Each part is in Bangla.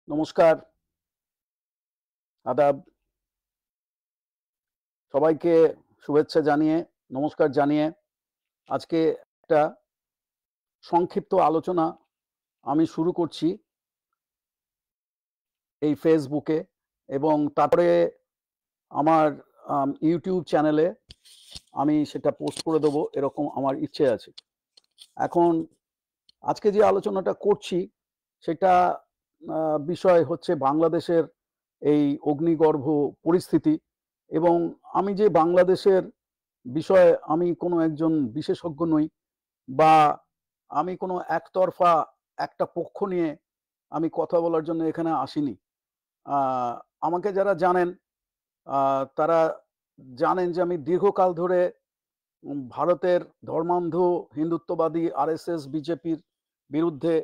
নমস্কার, আদাব। সবাইকে শুভেচ্ছা জানিয়ে, নমস্কার জানিয়ে আজকে একটা সংক্ষিপ্ত আলোচনা আমি শুরু করছি এই ফেসবুকে এবং তারপরে আমার ইউটিউব চ্যানেলে আমি সেটা পোস্ট করে দেবো এরকম আমার ইচ্ছে আছে। এখন আজকে যে আলোচনাটা করছি সেটা বিষয় হচ্ছে বাংলাদেশের এই অগ্নিগর্ভ পরিস্থিতি এবং আমি যে বাংলাদেশের বিষয়ে আমি কোনো একজন বিশেষজ্ঞ নই বা আমি কোনো একতরফা একটা পক্ষ নিয়ে আমি কথা বলার জন্য এখানে আসিনি। আহ, আমাকে যারা জানেন তারা জানেন যে আমি দীর্ঘকাল ধরে ভারতের ধর্মান্ধ হিন্দুত্ববাদী আরএসএস বিজেপির বিরুদ্ধে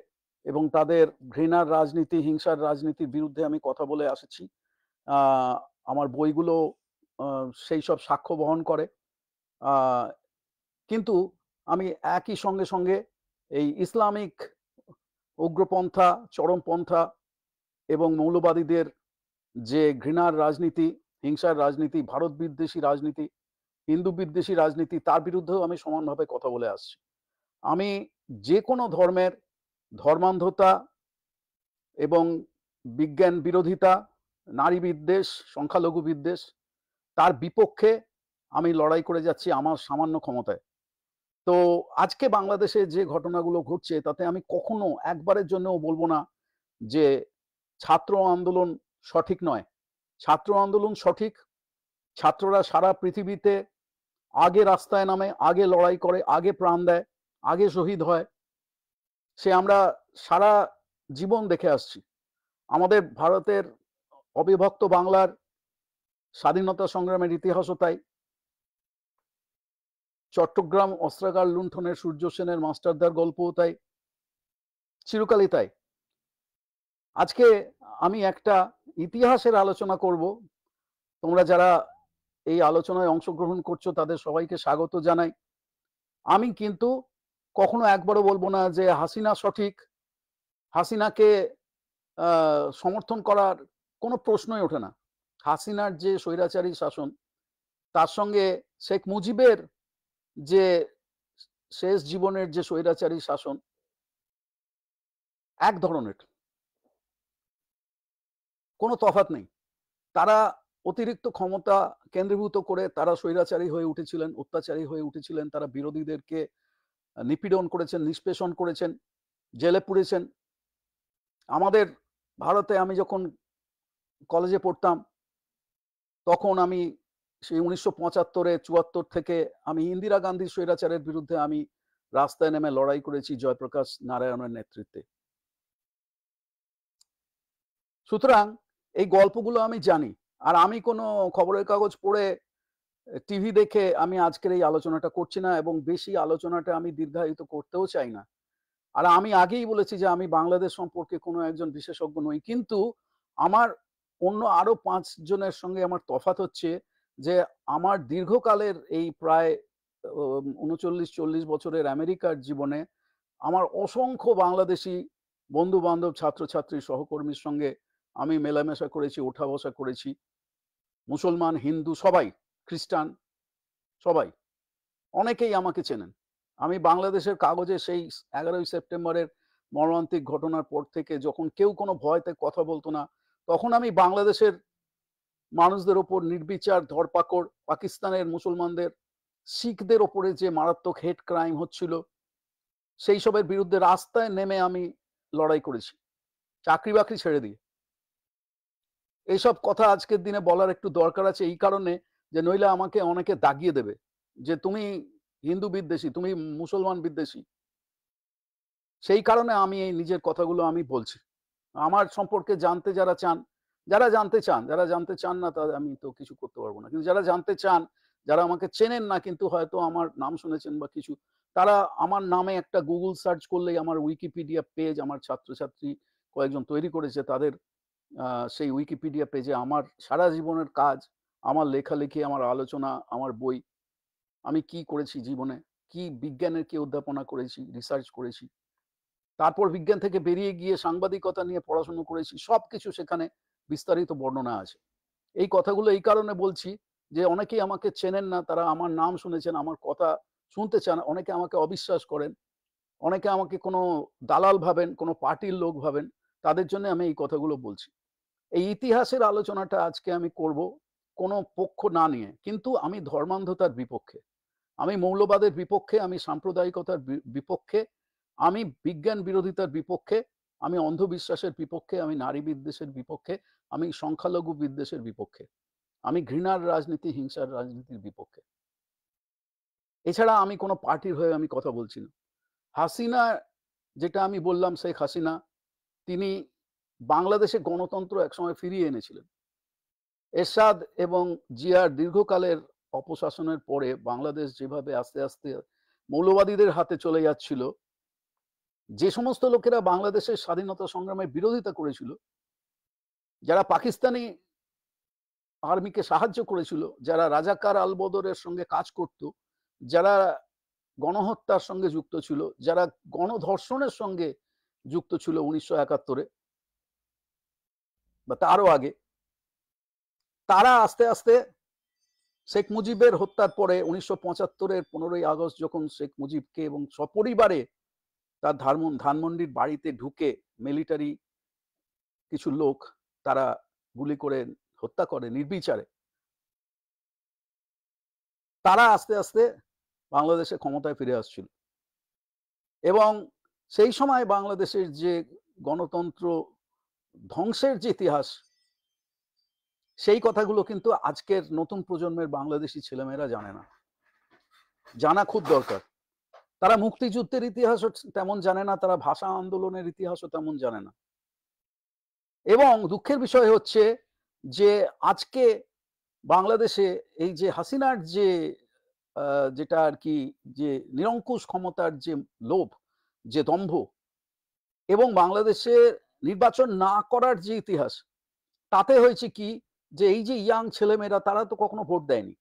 এবং তাদের ঘৃণার রাজনীতি হিংসার রাজনীতির বিরুদ্ধে আমি কথা বলে আসছি। আহ, আমার বইগুলো সেই সব সাক্ষ্য বহন করে। আহ, কিন্তু আমি একই সঙ্গে সঙ্গে এই ইসলামিক উগ্রপন্থা চরমপন্থা এবং মৌলবাদীদের যে ঘৃণার রাজনীতি হিংসার রাজনীতি ভারত বিদ্বেষী রাজনীতি হিন্দু বিদ্বেষী রাজনীতি তার বিরুদ্ধেও আমি সমানভাবে কথা বলে আসছি। আমি যে কোনো ধর্মের ধর্মান্ধতা এবং বিজ্ঞান বিরোধিতা নারী বিদ্বেষ সংখ্যালঘু বিদ্বেষ তার বিপক্ষে আমি লড়াই করে যাচ্ছি আমার সামান্য ক্ষমতায়। তো আজকে বাংলাদেশে যে ঘটনাগুলো ঘটছে তাতে আমি কখনো একবারের জন্যও বলবো না যে ছাত্র আন্দোলন সঠিক নয়। ছাত্র আন্দোলন সঠিক। ছাত্ররা সারা পৃথিবীতে আগে রাস্তায় নামে আগে লড়াই করে আগে প্রাণ দেয় আগে শহীদ হয় সে আমরা সারা জীবন দেখে আসছি। আমাদের ভারতের অবিভক্ত বাংলার স্বাধীনতা সংগ্রামের ইতিহাসও তাই। চট্টগ্রাম অস্ত্রাগার লুণ্ঠনের সূর্য সেনের মাস্টারদার গল্পও তাই। চিরকালই তাই। আজকে আমি একটা ইতিহাসের আলোচনা করব। তোমরা যারা এই আলোচনায় অংশগ্রহণ করছো তাদের সবাইকে স্বাগত জানাই। আমি কিন্তু কখনো একবারও বলবো না যে হাসিনা সঠিক। হাসিনাকে সমর্থন করার কোনো প্রশ্নই ওঠে না। হাসিনার যে স্বৈরাচারী শাসন তার সঙ্গে শেখ মুজিবের যে শেষ জীবনের যে স্বৈরাচারী শাসন এক ধরনের, কোনো তফাৎ নেই। তারা অতিরিক্ত ক্ষমতা কেন্দ্রীভূত করে তারা স্বৈরাচারী হয়ে উঠেছিলেন অত্যাচারী হয়ে উঠেছিলেন। তারা বিরোধীদেরকে নিপীড়ন করেছেন নিষ্পেষণ করেছেন জেলে পুরেছেন। আমাদের ভারতে আমি যখন কলেজে পড়তাম তখন আমি সেই 1975-এ 74 থেকে আমি ইন্দিরা গান্ধীর স্বৈরাচারের বিরুদ্ধে আমি রাস্তায় নেমে লড়াই করেছি জয়প্রকাশ নারায়ণের নেতৃত্বে। সুতরাং এই গল্পগুলো আমি জানি। আর আমি কোনো খবরের কাগজ পড়ে টিভি দেখে আমি আজকের এই আলোচনাটা করছি না এবং বেশি আলোচনাটা আমি দীর্ঘায়িত করতেও চাই না। আর আমি আগেই বলেছি যে আমি বাংলাদেশ সম্পর্কে কোনো একজন বিশেষজ্ঞ নই। কিন্তু আমার অন্য আরো ৫ জনের সঙ্গে আমার তফাৎ হচ্ছে যে আমার দীর্ঘকালের এই প্রায় ৩৯-৪০ বছরের আমেরিকার জীবনে আমার অসংখ্য বাংলাদেশি বন্ধু-বান্ধব, ছাত্রছাত্রী, সহকর্মীর সঙ্গে আমি মেলামেশা করেছি, ওঠা-বসা করেছি। মুসলমান, হিন্দু সবাই, খ্রিস্টান সবাই। অনেকেই আমাকে চেনেন। আমি বাংলাদেশের কাগজে সেই ১১ই সেপ্টেম্বরের মর্মান্তিক ঘটনার পর থেকে যখন কেউ কোনো ভয়তে কথা বলতো না, তখন আমি বাংলাদেশের মানুষদের ওপর নির্বিচার ধরপাকড়, পাকিস্তানের মুসলমানদের, শিখদের ওপরে যে মারাত্মক হেট ক্রাইম হচ্ছিল, সেই সবের বিরুদ্ধে রাস্তায় নেমে আমি লড়াই করেছি। চাকরি-বাকরি ছেড়ে দিয়ে। এইসব কথা আজকের দিনে বলার একটু দরকার আছে এই কারণে যে নইলে আমাকে অনেকে দাগিয়ে দেবে। যে তুমি হিন্দু বিদ্বেষী, তুমি মুসলমান বিদ্বেষী। সেই কারণে আমি এই নিজের কথাগুলো আমি বলছি। আমার সম্পর্কে জানতে যারা চান, যারা জানতে চান, যারা জানতে চান না তা আমি তো কিছু করতে পারবো না। কিন্তু যারা জানতে চান, যারা আমাকে চেনেন না কিন্তু হয়তো আমার নাম শুনেছেন বা কিছু, তারা আমার নামে একটা গুগল সার্চ করলেই আমার উইকিপিডিয়া পেজ আমার ছাত্রছাত্রী কয়েকজন তৈরি করেছে। তাদের সেই উইকিপিডিয়া পেজে আমার সারা জীবনের কাজ, আমার লেখালেখি, আমার আলোচনা, আমার বই, আমি কি করেছি জীবনে, কি বিজ্ঞানের কি অধ্যাপনা করেছি, রিসার্চ করেছি তারপর বিজ্ঞান থেকে বেরিয়ে গিয়ে সাংবাদিকতা নিয়ে পড়াশোনা করেছি, সবকিছু সেখানে বিস্তারিত বর্ণনা আছে। এই কথাগুলো এই কারণে বলছি যে অনেকেই আমাকে চেনেন না, তারা আমার নাম শুনেছেন, আমার কথা শুনতে চান, অনেকে আমাকে অবিশ্বাস করেন, অনেকে আমাকে কোনো দালাল ভাবেন, কোনো পার্টির লোক ভাবেন, তাদের জন্য আমি এই কথাগুলো বলছি। এই ইতিহাসের আলোচনাটা আজকে আমি করব কোনো পক্ষ না নিয়ে, কিন্তু আমি ধর্মান্ধতার বিপক্ষে, আমি মৌলবাদের বিপক্ষে, আমি সাম্প্রদায়িকতার বিপক্ষে, আমি বিজ্ঞান বিরোধিতার বিপক্ষে, আমি অন্ধবিশ্বাসের বিপক্ষে, আমি নারী বিদ্বেষের বিপক্ষে, আমি সংখ্যালঘু বিদ্বেষের বিপক্ষে, আমি ঘৃণার রাজনীতি, হিংসার রাজনীতির বিপক্ষে। এছাড়া আমি কোনো পার্টির হয়ে আমি কথা বলছি না। হাসিনা, যেটা আমি বললাম, শেখ হাসিনা, তিনি বাংলাদেশে গণতন্ত্র একসময় ফিরিয়ে এনেছিলেন। এরশাদ এবং জিয়ার দীর্ঘকালের অপশাসনের পরে বাংলাদেশ যেভাবে আস্তে আস্তে মৌলবাদীদের হাতে চলে যাচ্ছিল, যে সমস্ত লোকেরা বাংলাদেশের স্বাধীনতা সংগ্রামের বিরোধিতা করেছিল, যারা পাকিস্তানি আর্মিকে সাহায্য করেছিল, যারা রাজাকার আলবদরের সঙ্গে কাজ করত, যারা গণহত্যার সঙ্গে যুক্ত ছিল, যারা গণধর্ষণের সঙ্গে যুক্ত ছিল 1971-এ বা তারও আগে, তারা আস্তে আস্তে শেখ মুজিবের হত্যার পরে 1975-এর 15ই আগস্ট যখন শেখ মুজিবকে এবং সপরিবারে তার ধানমন্ডির বাড়িতে ঢুকে মিলিটারি কিছু লোক তারা গুলি করে হত্যা করে নির্বিচারে, তারা আস্তে আস্তে বাংলাদেশে ক্ষমতায় ফিরে আসছিল। এবং সেই সময় বাংলাদেশের যে গণতন্ত্র ধ্বংসের যে ইতিহাস, সেই কথাগুলো কিন্তু আজকের নতুন প্রজন্মের বাংলাদেশি ছেলেমেয়েরা জানে না, জানা খুব দরকার। তারা মুক্তিযুদ্ধের ইতিহাসও তেমন জানে না, তারা ভাষা আন্দোলনের ইতিহাসও তেমন জানে না। এবং দুঃখের বিষয় হচ্ছে যে আজকে বাংলাদেশে এই যে হাসিনার যে যেটা আর কি, যে নিরঙ্কুশ ক্ষমতার যে লোভ, যে দম্ভ, এবং বাংলাদেশে নির্বাচন না করার যে ইতিহাস, তাতে হয়েছে কি যে এই যে ইয়াং ছেলেমেয়েরা, তারা তো কখনো ভোট দেয়নি,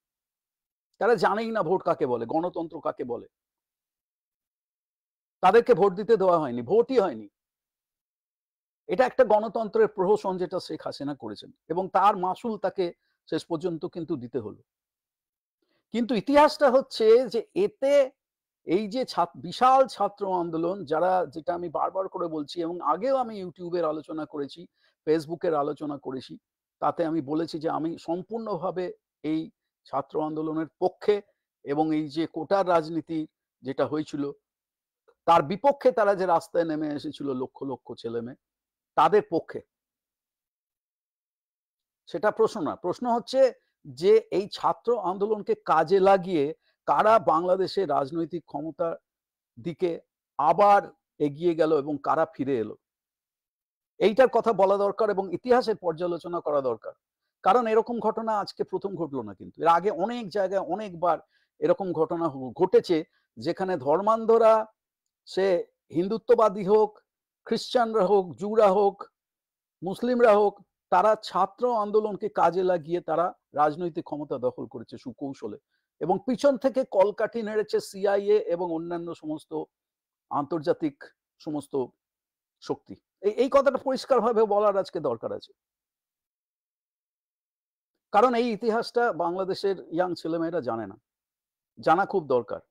তারা জানেই না ভোট কাকে বলে, গণতন্ত্র কাকে বলে, তাদেরকে ভোট দিতে দেওয়া হয়নি, ভোটই হয়নি। এটা একটা গণতন্ত্রের প্রহসন যেটা শেখ হাসিনা করেছেন, এবং তার মাসুল তাকে শেষ পর্যন্ত কিন্তু দিতে হলো। কিন্তু ইতিহাসটা হচ্ছে যে এতে এই যে বিশাল ছাত্র আন্দোলন, যারা, যেটা আমি বারবার করে বলছি এবং আগেও আমি ইউটিউবের আলোচনা করেছি, ফেসবুকের আলোচনা করেছি, তাতে আমি বলেছি যে আমি সম্পূর্ণভাবে এই ছাত্র আন্দোলনের পক্ষে, এবং এই যে কোটার রাজনীতি যেটা হয়েছিল তার বিপক্ষে তারা যে রাস্তায় নেমে এসেছিল লক্ষ লক্ষ ছেলে মেয়ে, তাদের পক্ষে। সেটা প্রশ্ন না, প্রশ্ন হচ্ছে যে এই ছাত্র আন্দোলনকে কাজে লাগিয়ে কারা বাংলাদেশে রাজনৈতিক ক্ষমতার দিকে আবার এগিয়ে গেল এবং কারা ফিরে এলো, এইটার কথা বলা দরকার এবং ইতিহাসের পর্যালোচনা করা দরকার। কারণ এরকম ঘটনা আজকে প্রথম ঘটলো না, কিন্তু এর আগে অনেক জায়গায় অনেকবার এরকম ঘটনা ঘটেছে, যেখানে ধর্মান্ধরা, সে হিন্দুত্ববাদী হোক, খ্রিস্টানরা হোক, জুরা হোক, মুসলিমরা হোক, তারা ছাত্র আন্দোলনকে কাজে লাগিয়ে তারা রাজনৈতিক ক্ষমতা দখল করেছে সুকৌশলে, এবং পিছন থেকে কলকাঠি নেড়েছে সিআইএ এবং অন্যান্য সমস্ত আন্তর্জাতিক সমস্ত শক্তি। এই কথাটা পরিষ্কারভাবে বলার আজকে দরকার আছে, কারণ এই ইতিহাসটা বাংলাদেশের ইয়াং ছেলেমেয়েরা জানে না, জানা খুব দরকার।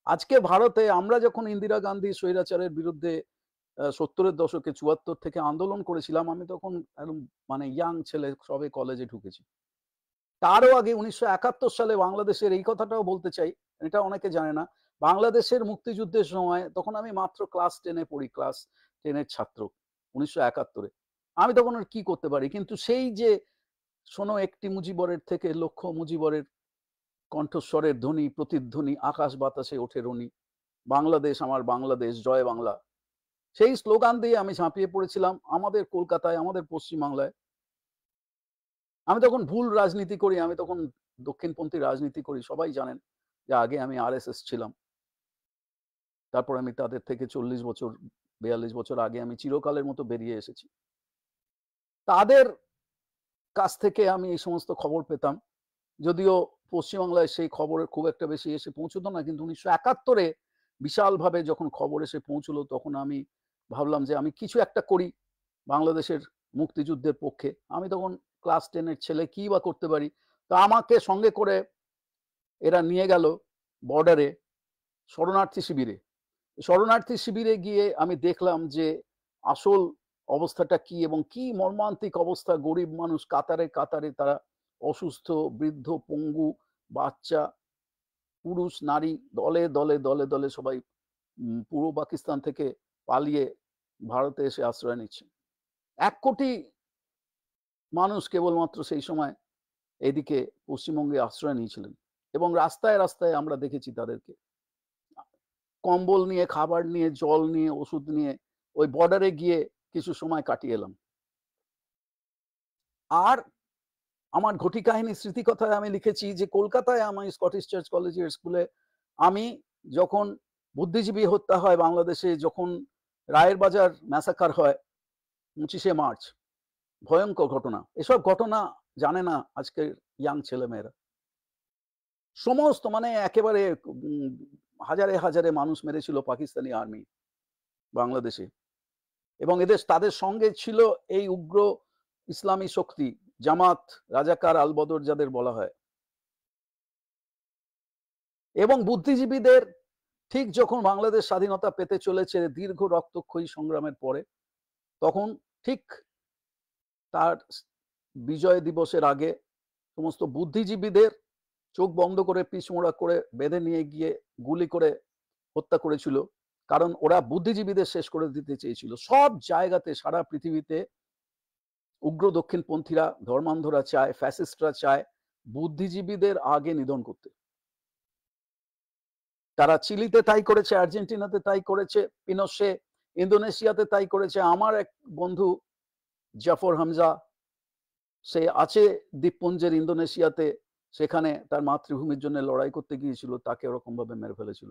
আজকে ভারতে আমরা যখন ইন্দিরা গান্ধী স্বৈরাচারের বিরুদ্ধে 70-এর দশকে 74 থেকে আন্দোলন করেছিলাম, আমি তখন একদম মানে ইয়াং ছেলে, সবে কলেজে ঢুকেছি। তারও আগে 1971 সালে বাংলাদেশের, এই কথাটাও বলতে চাই, এটা অনেকে জানে না, বাংলাদেশের মুক্তিযুদ্ধের সময় তখন আমি মাত্র ক্লাস 10-এ পড়ি, ক্লাস 10-এর ছাত্র 1971-এ। আমি তখন আর কি করতে পারি, কিন্তু সেই যে শোনো একটি মুজিবরের থেকে লক্ষ মুজিবরের কণ্ঠস্বরের ধ্বনি, প্রতিধ্বনি, আকাশ বাতাসে ওঠে রনি, বাংলাদেশ আমার বাংলাদেশ, জয় বাংলা, সেই স্লোগান দিয়ে আমি ঝাঁপিয়ে পড়েছিলাম আমাদের কলকাতায়, আমাদের পশ্চিমবাংলায়। আমি তখন ভুল রাজনীতি করি, আমি তখন দক্ষিণপন্থী রাজনীতি করি, সবাই জানেন যে আগে আমি আরএসএস ছিলাম, তারপর আমি তাদের থেকে 40 বছর 42 বছর আগে আমি চিরকালের মতো বেরিয়ে এসেছি। তাদের কাছ থেকে আমি এই সমস্ত খবর পেতাম, যদিও পশ্চিমবাংলায় সেই খবরের খুব একটা বেশি এসে পৌঁছতো না, কিন্তু 1971-এ বিশালভাবে যখন খবর এসে পৌঁছলো, তখন আমি ভাবলাম যে আমি কিছু একটা করি বাংলাদেশের মুক্তিযুদ্ধের পক্ষে। আমি তখন ক্লাস 10 এর ছেলে, কি বা করতে পারি? তো আমাকে সঙ্গে করে এরা নিয়ে গেল বর্ডারে শরণার্থী শিবিরে। শরণার্থী শিবিরে গিয়ে আমি দেখলাম যে আসল অবস্থাটা কি এবং কি মর্মান্তিক অবস্থা। গরিব মানুষ কাতারে কাতারে তারা অসুস্থ, বৃদ্ধ, পঙ্গু, বাচ্চা, পুরুষ, নারী দলে দলে দলে দলে সবাই পূর্ব পাকিস্তান থেকে পালিয়ে ভারতে এসে আশ্রয় নিচ্ছে। ১ কোটি মানুষ কেবলমাত্র সেই সময় এদিকে পশ্চিমবঙ্গে আশ্রয় নিয়েছিলেন এবং রাস্তায় রাস্তায় আমরা দেখেছি তাদেরকে কম্বল নিয়ে, খাবার নিয়ে, জল নিয়ে, ওষুধ নিয়ে ওই বর্ডারে গিয়ে কিছু সময় কাটিয়ে এলাম। আর আমার ঘটি কাহিনী স্মৃতিকথায় আমি লিখেছি যে কলকাতায় আমি স্কটিশ চার্চ কলেজের স্কুলে আমি যখন বুদ্ধিজীবী হত্যা হয় বাংলাদেশে, যখন রায়ের বাজার ম্যাসাকার হয় ২৫শে মার্চ, ভয়ঙ্কর ঘটনা। এসব ঘটনা জানে না আজকের ইয়াং ছেলেমেয়েরা। সমস্ত মানে একেবারে হাজারে হাজারে মানুষ মেরেছিল পাকিস্তানি আর্মি বাংলাদেশে এবং তাদের সঙ্গে ছিল এই উগ্র ইসলামী শক্তি জামাত, রাজাকার, আলবদর যাদের বলা হয়। এবং বুদ্ধিজীবীদের ঠিক যখন বাংলাদেশ স্বাধীনতা পেতে চলেছে দীর্ঘ রক্তক্ষয়ী সংগ্রামের পরে, তখন ঠিক তার বিজয় দিবসের আগে সমস্ত বুদ্ধিজীবীদের চোখ বন্ধ করে পিছমোড়া করে বেঁধে নিয়ে গিয়ে গুলি করে হত্যা করেছিল। কারণ ওরা বুদ্ধিজীবীদের শেষ করে দিতে চেয়েছিল। সব জায়গাতে সারা পৃথিবীতে উগ্র দক্ষিণপন্থীরা, ধর্মান্ধরা চায়, ফ্যাসিস্টরা চায় বুদ্ধিজীবীদের আগে নিধন করতে। তারা চিলিতে তাই করেছে, আর্জেন্টিনাতে তাই করেছে, পিনোশে ইন্দোনেশিয়াতে তাই করেছে। আমার এক বন্ধু জাফর হামজা, সে আছে দ্বীপপুঞ্জের ইন্দোনেশিয়াতে, সেখানে তার মাতৃভূমির জন্য লড়াই করতে গিয়েছিল, তাকে ওরকম ভাবে মেরে ফেলেছিল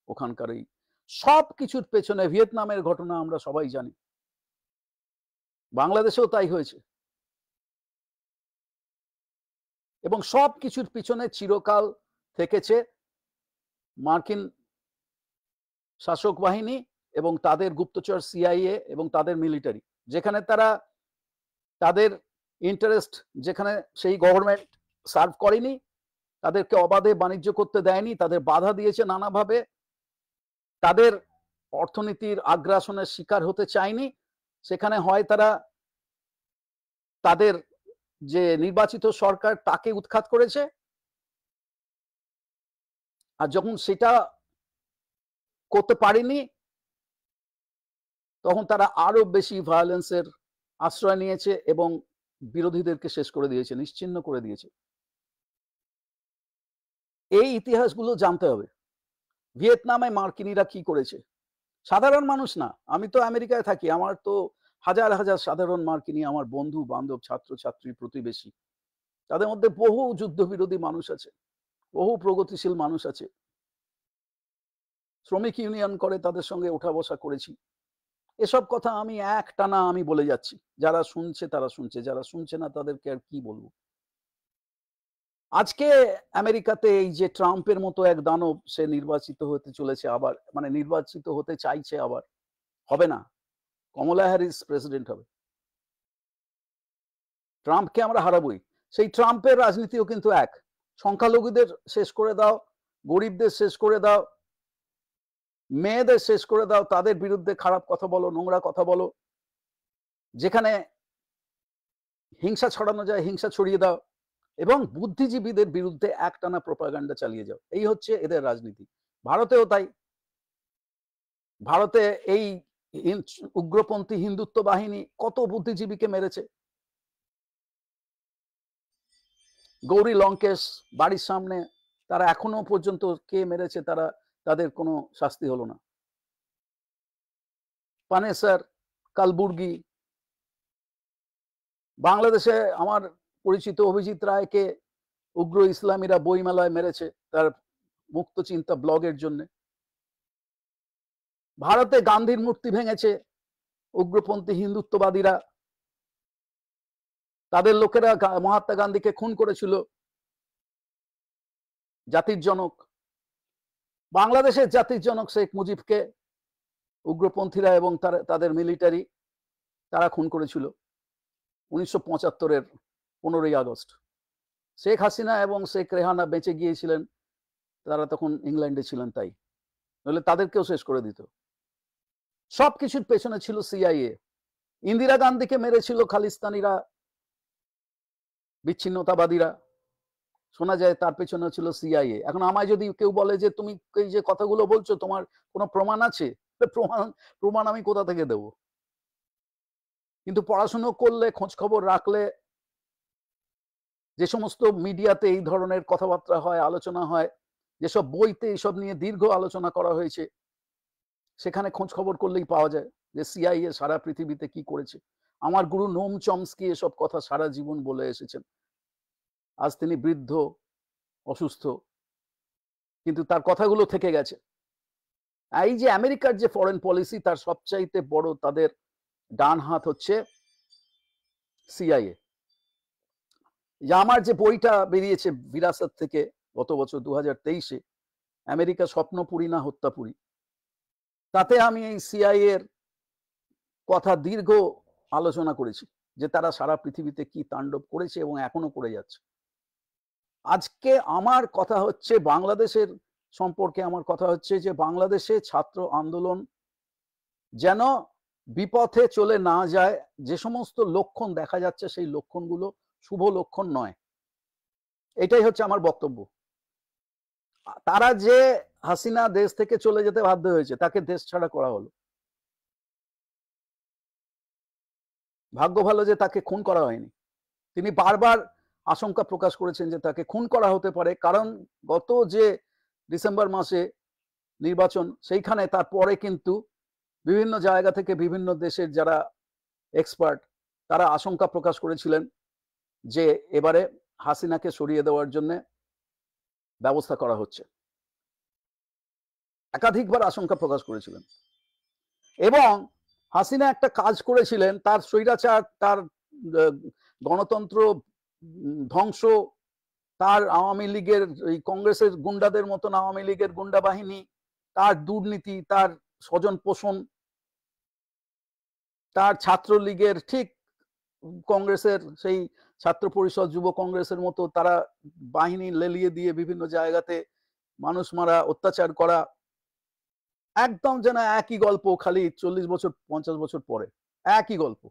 ওখানকারই। সব কিছুর পেছনে ভিয়েতনামের ঘটনা আমরা সবাই জানি, বাংলাদেশেও তাই হয়েছে। এবং সব কিছুর পিছনে চিরকাল থেকেছে মার্কিন শাসক বাহিনী এবং তাদের গুপ্তচর সিআইএ এবং তাদের মিলিটারি, যেখানে তারা তাদের ইন্টারেস্ট, যেখানে সেই গভর্নমেন্ট সার্ভ করেনি, তাদেরকে অবাধে বাণিজ্য করতে দেয়নি, তাদের বাধা দিয়েছে নানাভাবে, তাদের অর্থনীতির আগ্রাসনের শিকার হতে চায়নি, সেখানে হয় তারা তাদের যে নির্বাচিত সরকার তাকে উৎখাত করেছে, আর যখন সেটা করতে পারেনি তখন তারা আরো বেশি ভায়োলেন্সের আশ্রয় নিয়েছে এবং বিরোধীদেরকে শেষ করে দিয়েছে, নিশ্চিহ্ন করে দিয়েছে। এই ইতিহাসগুলো জানতে হবে। ভিয়েতনামে মার্কিনীরা কি করেছে, সাধারণ মানুষ না, আমি তো আমেরিকায় থাকি, আমার তো হাজার হাজার সাধারণ মার্কিনী আমার বন্ধু বান্ধব, ছাত্র ছাত্রী, প্রতিবেশী, তাদের মধ্যে বহু যুদ্ধবিরোধী মানুষ আছে, বহু প্রগতিশীল মানুষ আছে, শ্রমিক ইউনিয়ন করে, তাদের সঙ্গে ওঠা বসা করেছি। এসব কথা আমি একটানা আমি বলে যাচ্ছি, যারা শুনছে তারা শুনছে, যারা শুনছে না তাদেরকে আর কি বলবো। আজকে আমেরিকাতে এই যে ট্রাম্পের মতো এক দানব, সে নির্বাচিত হতে চলেছে আবার, মানে নির্বাচিত হতে চাইছে আবার, হবে না, কমলা হ্যারিস প্রেসিডেন্ট হবে। ট্রাম্পকে আমরা হারাবই। সেই ট্রাম্পের রাজনীতিও কিন্তু এক, সংখ্যালঘুদের শেষ করে দাও, গরিবদের শেষ করে দাও, মেয়েদের শেষ করে দাও, তাদের বিরুদ্ধে খারাপ কথা বলো, নোংরা কথা বলো, যেখানে হিংসা ছড়ানো যায় হিংসা ছড়িয়ে দাও এবং বুদ্ধিজীবীদের বিরুদ্ধে একটানা প্রোপাগান্ডা চালিয়ে যাও। এই হচ্ছে এদের রাজনীতি। ভারতেও তাই। ভারতে এই উগ্রপন্থী হিন্দুত্ব বাহিনী কত বুদ্ধিজীবীকে মেরেছে। গৌরী লঙ্কেশ বাড়ির সামনে, তারা এখনো পর্যন্ত কে মেরেছে তাদের কোনো শাস্তি হলো না। পানেসর, কালবুর্গি, বাংলাদেশে আমার পরিচিত অভিজিৎ রায়কে উগ্র ইসলামীরা বইমেলায় মেরেছে তার মুক্ত চিন্তা ব্লগের জন্য। ভারতে গান্ধীর মূর্তি ভেঙেছে উগ্রপন্থী হিন্দুত্ববাদীরা, তাদের লোকেরা মহাত্মা গান্ধীকে খুন করেছিল, জাতির জনক। বাংলাদেশের জাতির জনক শেখ মুজিবকে উগ্রপন্থীরা এবং তাদের মিলিটারি তারা খুন করেছিল 1975-এর 15ই আগস্ট। শেখ হাসিনা এবং শেখ রেহানা বেঁচে গিয়েছিলেন, তারা তখন ইংল্যান্ডে ছিলেন, তাই নইলে তাদেরকেও শেষ করে দিত। সবকিছুর পেছনে ছিল সিআইএ। ইন্দিরা গান্ধীকে মেরেছিল খালিস্তানিরা, বিচ্ছিন্নতাবাদীরা, শোনা যায় তার পেছনে ছিল সিআইএ। এখন আমায় যদি কেউ বলে যে তুমি এই যে কথাগুলো বলছো তোমার কোনো প্রমাণ আছে, প্রমাণ আমি কোথা থেকে দেব? কিন্তু পড়াশুনো করলে, খোঁজ খবর রাখলে, যে সমস্ত মিডিয়াতে এই ধরনের কথাবার্তা হয়, আলোচনা হয়, যেসব বইতে এইসব নিয়ে দীর্ঘ আলোচনা করা হয়েছে, সেখানে খোঁজ খবর করলেই পাওয়া যায় যে সিআইএ সারা পৃথিবীতে কি করেছে। আমার গুরু নোম চমস্কি এসব কথা সারা জীবন বলে এসেছেন। আজ তিনি বৃদ্ধ, অসুস্থ, কিন্তু তার কথাগুলো থেকে গেছে। এই যে আমেরিকার যে ফরেন পলিসি, তার সবচাইতে বড় তাদের ডান হাত হচ্ছে সিআইএ। যে আমার যে বইটা বেরিয়েছে বিরাসত থেকে গত বছর 2023-এ, আমেরিকা স্বপ্নপুরী না হত্যাপুরী, তাতে আমি এই সিআইএ এর কথা দীর্ঘ আলোচনা করেছি যে তারা সারা পৃথিবীতে কি তাণ্ডব করেছে এবং এখনো করে যাচ্ছে। আজকে আমার কথা হচ্ছে বাংলাদেশের সম্পর্কে, আমার কথা হচ্ছে যে বাংলাদেশে ছাত্র আন্দোলন যেন বিপথে চলে না যায়। যে সমস্ত লক্ষণ দেখা যাচ্ছে সেই লক্ষণগুলো শুভ লক্ষণ নয়, এটাই হচ্ছে আমার বক্তব্য। তারা যে হাসিনা দেশ থেকে চলে যেতে বাধ্য হয়েছে, তাকে দেশ ছাড়া করা হলো। ভাগ্য ভালো যে তাকে খুন করা হয়নি। তিনি বারবার আশঙ্কা প্রকাশ করেছেন যে তাকে খুন করা হতে পারে, কারণ গত যে ডিসেম্বর মাসে নির্বাচন, সেইখানে তারপরে কিন্তু বিভিন্ন জায়গা থেকে বিভিন্ন দেশের যারা এক্সপার্ট তারা আশঙ্কা প্রকাশ করেছিলেন যে এবারে হাসিনাকে সরিয়ে দেওয়ার জন্য ব্যবস্থা করা হচ্ছে। একাধিকবার আশঙ্কা প্রকাশ করেছিলেন এবং হাসিনা একটা কাজ করেছিলেন, তার স্বৈরাচার, তার গণতন্ত্র ধ্বংস, তার আওয়ামী লীগের এই কংগ্রেসের গুন্ডাদের মতন আওয়ামী লীগের গুন্ডা বাহিনী, তার দুর্নীতি, তার স্বজন পোষণ, তার ছাত্রলীগের ঠিক কংগ্রেসের সেই ছাত্র পরিষদ, যুব কংগ্রেসের মতো তারা বাহিনী লেলিয়ে দিয়ে বিভিন্ন জায়গাতে মানুষ মারা, অত্যাচার করা, একদম যেন একই গল্প, খালি 40 বছর 50 বছর পরে একই গল্প।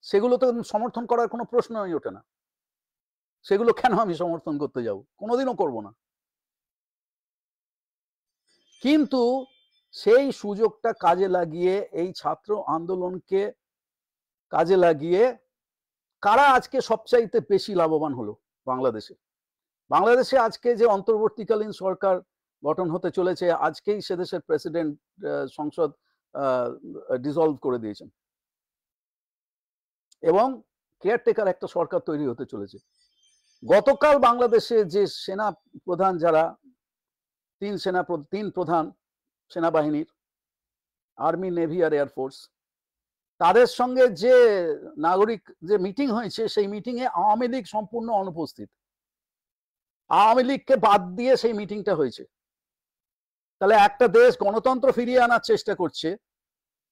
সেগুলো তো সমর্থন করার কোনো প্রশ্নই ওঠে না। সেগুলো কেন আমি সমর্থন করতে যাব? কোনোদিনও করব না। কিন্তু সেই সুযোগটা কাজে লাগিয়ে, এই ছাত্র আন্দোলনকে কাজে লাগিয়ে কারা আজকে সবচাইতে বেশি লাভবান হলো বাংলাদেশে? বাংলাদেশে আজকে যে অন্তর্বর্তীকালীন সরকার গঠন হতে চলেছে, আজকেই সে দেশের প্রেসিডেন্ট সংসদ ডিসলভ করে দিয়েছেন এবং কেয়ারটেকার একটা সরকার তৈরি হতে চলেছে। গতকাল বাংলাদেশে যে সেনা প্রধান, যারা তিন প্রধান সেনাবাহিনীর, আর্মি, নেভি আর এয়ারফোর্স, তাদের সঙ্গে যে নাগরিক যে মিটিং হয়েছে, সেই মিটিং এ আওয়ামী লীগ সম্পূর্ণ অনুপস্থিত। আওয়ামী লীগকে বাদ দিয়ে সেই মিটিংটা হয়েছে। তাহলে একটা দেশ গণতন্ত্র ফিরিয়ে আনার চেষ্টা করছে,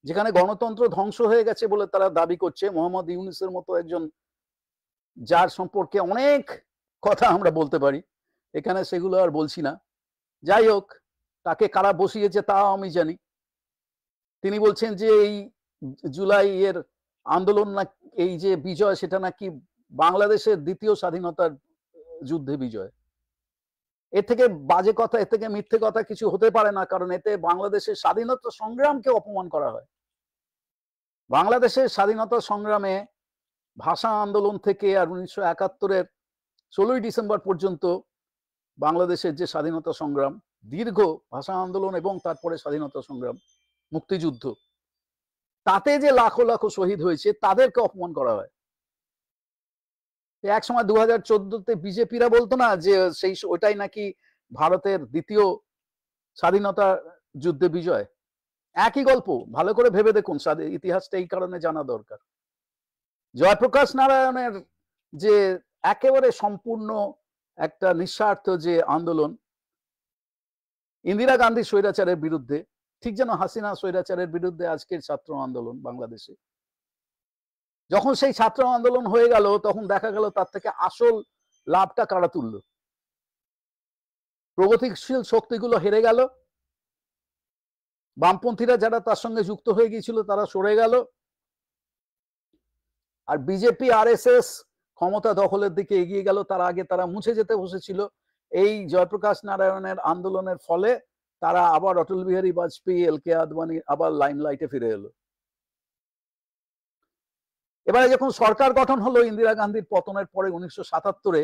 যেখানে গণতন্ত্র ধ্বংস হয়ে গেছে বলে তারা দাবি করছে, মোহাম্মদ ইউনূসের মতো একজন, যার সম্পর্কে অনেক কথা আমরা বলতে পারি, এখানে সেগুলো আর বলছি না। যাই হোক, তাকে কারা বসিয়েছে তাও আমি জানি। তিনি বলছেন যে এই জুলাই এর আন্দোলন না, এই যে বিজয়, সেটা নাকি বাংলাদেশের দ্বিতীয় স্বাধীনতার যুদ্ধে বিজয়। এর থেকে বাজে কথা, এর থেকে মিথ্যে কথা কিছু হতে পারে না, কারণ এতে বাংলাদেশের স্বাধীনতা সংগ্রামকে অপমান করা হয়। বাংলাদেশের স্বাধীনতা সংগ্রামে ভাষা আন্দোলন থেকে আর 1971-এর 16ই ডিসেম্বর পর্যন্ত বাংলাদেশের যে স্বাধীনতা সংগ্রাম, দীর্ঘ ভাষা আন্দোলন এবং তারপরে স্বাধীনতা সংগ্রাম, মুক্তিযুদ্ধ, তাতে যে লাখো লাখো শহীদ হয়েছে, তাদেরকে অপমান করা হয়। এক সময় 2014-তে বিজেপিরা বলতো না যে সেই ওটাই নাকি ভারতের দ্বিতীয় স্বাধীনতা যুদ্ধে বিজয়। একই গল্প। ভালো করে ভেবে দেখুন, ইতিহাসটা এই কারণে জানা দরকার। জয়প্রকাশ নারায়ণের যে একেবারে সম্পূর্ণ একটা নিঃস্বার্থ যে আন্দোলন ইন্দিরা গান্ধী স্বৈরাচারের বিরুদ্ধে, ঠিক যেন হাসিনা স্বৈরাচারের বিরুদ্ধে আজকের ছাত্র আন্দোলন বাংলাদেশে, যখন সেই ছাত্র আন্দোলন হয়ে গেল তখন দেখা গেল তার থেকে আসল লাভটা কারা তুলল? প্রগতিশীল শক্তিগুলো হেরে গেল, বামপন্থীরা যারা তার সঙ্গে যুক্ত হয়ে গিয়েছিল তারা সরে গেল, আর বিজেপি আরএসএস ক্ষমতা দখলের দিকে এগিয়ে গেল। তার আগে তারা মুছে যেতে বসেছিল। এই জয়প্রকাশ নারায়ণের আন্দোলনের ফলে তারা আবার অটল বিহারী বাজপেয়ী, এল কে আদবানি আবার লাইমলাইটে ফিরে এলো। এবারে যখন সরকার গঠন হলো ইন্দিরা গান্ধীর পতনের পরে 1977-এ,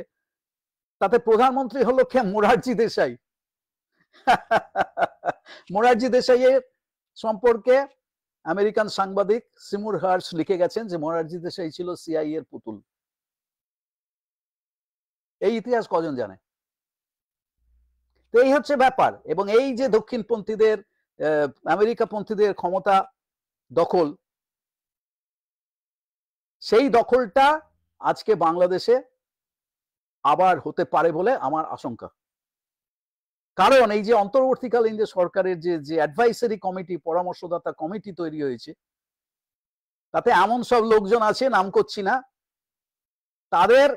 তাতে প্রধানমন্ত্রী হলো কে? মোরারজি দেশাই। মোরারজি দেশাইয়ের সম্পর্কে আমেরিকান সাংবাদিক সিমুর হার্স লিখে গেছেন যে মোরারজি দেশাই ছিল সিআইএ এর পুতুল। এই ইতিহাস কজন জানে? তো এই হচ্ছে ব্যাপার। এবং এই যে দক্ষিণপন্থীদের, আমেরিকাপন্থীদের ক্ষমতা দখল, সেই দখলটা আজকে বাংলাদেশে আবার হতে পারে বলে আমার আশঙ্কা। কারণ এই যে অন্তর্বর্তীকালীন যে সরকারের যে অ্যাডভাইসারি কমিটি, পরামর্শদাতা কমিটি তৈরি হয়েছে, তাতে এমন সব লোকজন আছে, নাম করছি না, তাদের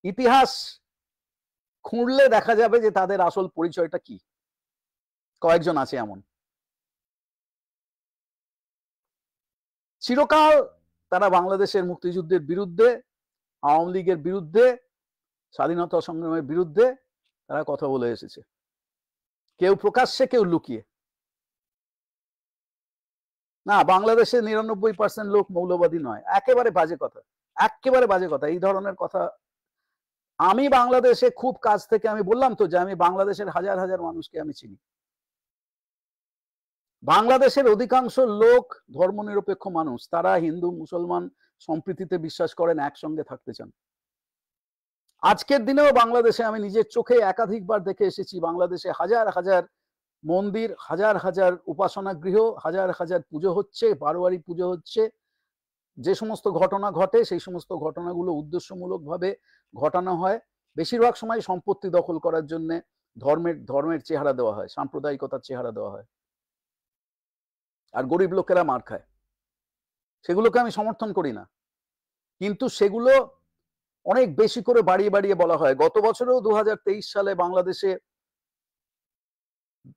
ইতিহাস খুঁড়লে দেখা যাবে যে তাদের আসল পরিচয়টা কি। কয়েকজন আছে এমন। চিরকাল তারা বাংলাদেশের মুক্তিযুদ্ধের বিরুদ্ধে, আওয়ামী লীগের বিরুদ্ধে, স্বাধীনতা সংগ্রামের বিরুদ্ধে তারা কথা বলে এসেছে, কেউ প্রকাশ্যে কেউ লুকিয়ে। না, বাংলাদেশে 99% লোক মৌলবাদী নয়। একেবারে বাজে কথা, একেবারে বাজে কথা। এই ধরনের কথা আমি বাংলাদেশে খুব কাছ থেকে, আমি বললাম তো যে আমি বাংলাদেশের হাজার হাজার মানুষকে আমি চিনি। বাংলাদেশের অধিকাংশ লোক ধর্মনিরপেক্ষ মানুষ, তারা হিন্দু মুসলমান সম্প্রীতিতে বিশ্বাস করেন, একসঙ্গে থাকতে চান। আজকের দিনেও বাংলাদেশে আমি নিজের চোখে একাধিকবার দেখে এসেছি, বাংলাদেশে হাজার হাজার মন্দির, হাজার হাজার উপাসনা গৃহ, হাজার হাজার পুজো হচ্ছে, বারোয়ারি পুজো হচ্ছে। যে সমস্ত ঘটনা ঘটে সেই সমস্ত ঘটনাগুলো উদ্দেশ্যমূলকভাবে ঘটানো হয়। বেশিরভাগ সময় সম্পত্তি দখল করার জন্য ধর্মের চেহারা দেওয়া হয়, সাম্প্রদায়িকতার চেহারা দেওয়া হয়, আর গরিব লোকেরা মার খায়। সেগুলোকে আমি সমর্থন করি না, কিন্তু সেগুলো অনেক বেশি করে বাড়িয়ে বাড়িয়ে বলা হয়। গত বছরেও 2023 সালে বাংলাদেশে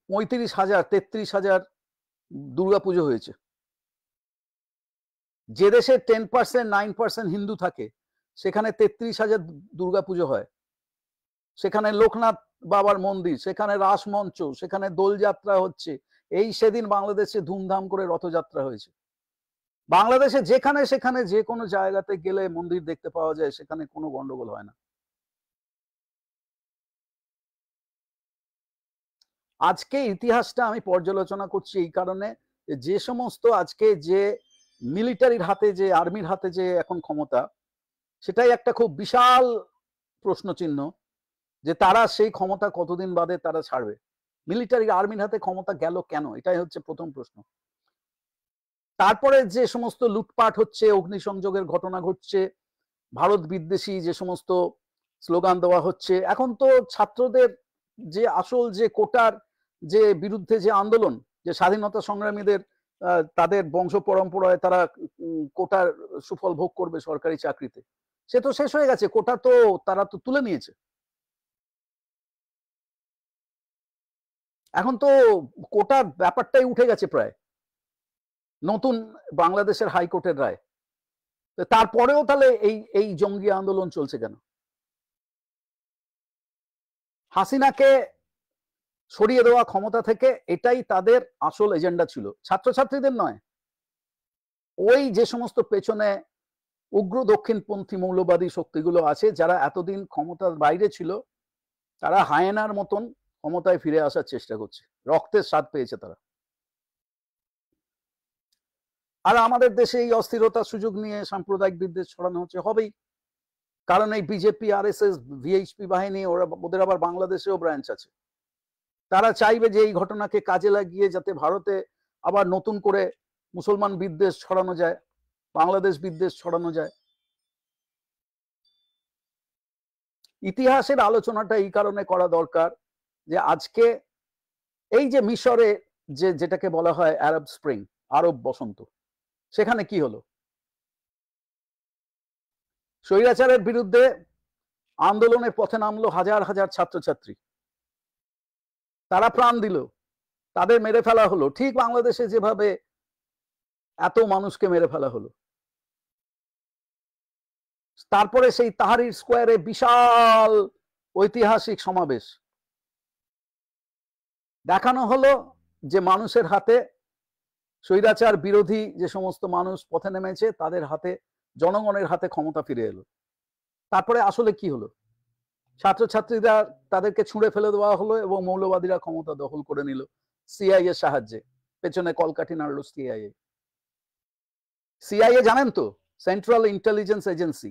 35,000 33,000 দুর্গাপুজো হয়েছে। যে দেশে 10% 9% হিন্দু থাকে সেখানে 33,000 দুর্গাপুজো হয়। সেখানে লোকনাথ বাবার মন্দির, সেখানে রাসমঞ্চ, সেখানে দোলযাত্রা হচ্ছে। এই সেদিন বাংলাদেশে ধুমধাম করে রথযাত্রা হয়েছে। বাংলাদেশে যেখানে সেখানে যে কোনো জায়গাতে গেলে মন্দির দেখতে পাওয়া যায়, সেখানে কোনো গন্ডগোল হয় না। আজকে ইতিহাসটা আমি পর্যালোচনা করছি এই কারণে, যে সমস্ত আজকে যে মিলিটারির হাতে, যে আর্মির হাতে যে এখন ক্ষমতা, সেটাই একটা খুব বিশাল প্রশ্নচিহ্ন যে তারা সেই ক্ষমতা কতদিন বাদে তারা ছাড়বে। মিলিটারি আর্মির হাতে ক্ষমতা গেল কেন, এটাই হচ্ছে প্রথম প্রশ্ন। তারপরে যে সমস্ত লুটপাট হচ্ছে, অগ্নিসংযোগের ঘটনা ঘটছে, ভারত বিদ্বেষী যে সমস্ত স্লোগান দেওয়া হচ্ছে, এখন তো ছাত্রদের যে আসল যে কোটার যে বিরুদ্ধে যে আন্দোলন, যে স্বাধীনতা সংগ্রামীদের তাদের বংশ পরম্পরায় তারা কোটার সুফল ভোগ করবে সরকারি চাকরিতে, সে তো শেষ হয়ে গেছে। কোটা তো তারা তো তুলে নিয়েছে। এখন তো কোটার ব্যাপারটাই উঠে গেছে প্রায়, নতুন বাংলাদেশের হাইকোর্টের রায়। তারপরেও তাহলে এই জঙ্গি আন্দোলন চলছে কেন? হাসিনাকে সরিয়ে দেওয়া ক্ষমতা থেকে, এটাই তাদের আসল এজেন্ডা ছিল, ছাত্রছাত্রীদের নয়। ওই যে সমস্ত পেছনে উগ্র দক্ষিণপন্থী মৌলবাদী শক্তিগুলো আছে, যারা এতদিন ক্ষমতার বাইরে ছিল, তারা হায়েনার মতন ক্ষমতায় ফিরে আসার চেষ্টা করছে। রক্তের স্বাদ পেয়েছে তারা। আর আমাদের দেশে এই অস্থিরতার সুযোগ নিয়ে সাম্প্রদায়িক বিদ্বেষ ছড়ানো হচ্ছে, হবেই। কারণ এই বিজেপি, আরএসএস, ভিএইচপি বাহিনী, ওদের আবার বাংলাদেশেও ব্রাঞ্চ আছে। তারা চাইবে যে এই ঘটনাকে কাজে লাগিয়ে যাতে ভারতে আবার নতুন করে মুসলমান বিদ্বেষ ছড়ানো যায়, বাংলাদেশ বিদ্বেষ ছড়ানো যায়। ইতিহাসের আলোচনাটা এই কারণে করা দরকার যে আজকে এই যে মিশরে যেটাকে বলা হয় আরব স্প্রিং, আরব বসন্ত, সেখানে কি হলো? স্বৈরাচারের বিরুদ্ধে আন্দোলনের পথে নামলো হাজার হাজার ছাত্রছাত্রী, তারা প্রাণ দিল, তাদের মেরে ফেলা হলো, ঠিক বাংলাদেশে যেভাবে এত মানুষকে মেরে ফেলা হলো। তারপরে সেই তাহরির স্কোয়ারে বিশাল ঐতিহাসিক সমাবেশ, দেখানো হলো যে মানুষের হাতে, স্বৈরাচার বিরোধী যে সমস্ত মানুষ পথে নেমেছে তাদের হাতে, জনগণের হাতে ক্ষমতা ফিরে এলো। তারপরে আসলে কি হলো? ছাত্রছাত্রীরা তাদেরকে ছুঁড়ে ফেলে দেওয়া হলো এবং মৌলবাদীরা ক্ষমতা দখল করে নিল সিআইএ এর সাহায্যে। পেছনে কলকাঠি নাড়লো সিআইএ। সিআইএ জানেন তো, সেন্ট্রাল ইন্টেলিজেন্স এজেন্সি।